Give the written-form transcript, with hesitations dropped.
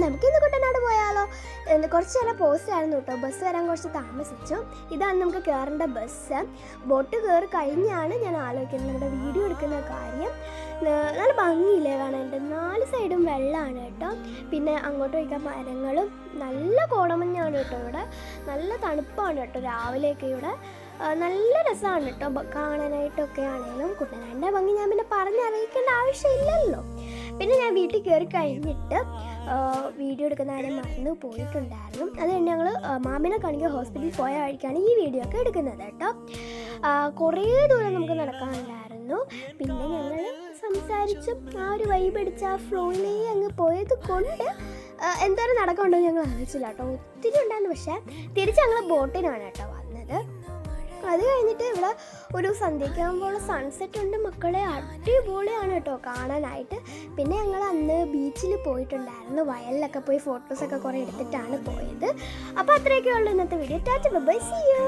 നമുക്കിന്ന് കുട്ടനാട് പോയാലോ എന്ന് കുറച്ച് നേരം പോസ്റ്റ് ആയിരുന്നു കേട്ടോ. ബസ് വരാൻ കുറച്ച് താമസിച്ചു. ഇതാണ് നമുക്ക് കയറേണ്ട ബസ്. ബോട്ട് കയറി കഴിഞ്ഞാണ് ഞാൻ ആലോചിക്കുന്നത് നമ്മുടെ വീഡിയോ എടുക്കുന്ന കാര്യം. നല്ല ഭംഗിയില്ലേ കാണാനായിട്ട്. 4 സൈഡും വെള്ളമാണ് കേട്ടോ. പിന്നെ അങ്ങോട്ട് വയ്ക്കാൻ മരങ്ങളും നല്ല കോടമഞ്ഞാണ് കേട്ടോ. ഇവിടെ നല്ല തണുപ്പാണ് കേട്ടോ രാവിലെയൊക്കെ. ഇവിടെ നല്ല രസമാണ് കേട്ടോ കാണാനായിട്ടൊക്കെ ആണെങ്കിലും. കുട്ടനാടിൻ്റെ ഭംഗി ഞാൻ പിന്നെ പറഞ്ഞറിയിക്കേണ്ട ആവശ്യമില്ലല്ലോ. പിന്നെ ഞാൻ വീട്ടിൽ കയറി കഴിഞ്ഞിട്ട് വീഡിയോ എടുക്കുന്ന കാര്യം മറന്നു പോയിട്ടുണ്ടായിരുന്നു. അത് കഴിഞ്ഞ് ഞങ്ങൾ മാമിനെ കാണിക്കാൻ ഹോസ്പിറ്റലിൽ പോയ വഴിക്കാണ് ഈ വീഡിയോ ഒക്കെ എടുക്കുന്നത് കേട്ടോ. കുറേ ദൂരം നമുക്ക് നടക്കാനുണ്ടായിരുന്നു. പിന്നെ ഞങ്ങൾ സംസാരിച്ചും ആ ഒരു വൈബ് അടിച്ച് ആ ഫ്ലോയിലേ അങ്ങ് പോയത് കൊണ്ട് എന്തോരം നടക്കമുണ്ടോ ഞങ്ങൾ ആലോചിച്ചില്ല കേട്ടോ. ഒത്തിരി ഉണ്ടായിരുന്നു. പക്ഷേ തിരിച്ച് ഞങ്ങൾ ബോട്ടിനാണ് കേട്ടോ വന്നത്. അത് കഴിഞ്ഞിട്ട് ഇവിടെ ഒരു സന്ധ്യയ്ക്കാകുമ്പോൾ സൺസെറ്റ് ഉണ്ട് മക്കളെ. അടിപൊളിയാണ് കേട്ടോ കാണാനായിട്ട്. പിന്നെ ഞങ്ങൾ അന്ന് ബീച്ചിൽ പോയിട്ടുണ്ടായിരുന്നു. വയലിലൊക്കെ പോയി ഫോട്ടോസൊക്കെ കുറേ എടുത്തിട്ടാണ് പോയത്. അപ്പോൾ അത്രയൊക്കെ ഉള്ളൂ ഇന്നത്തെ video. Tata bye, see U.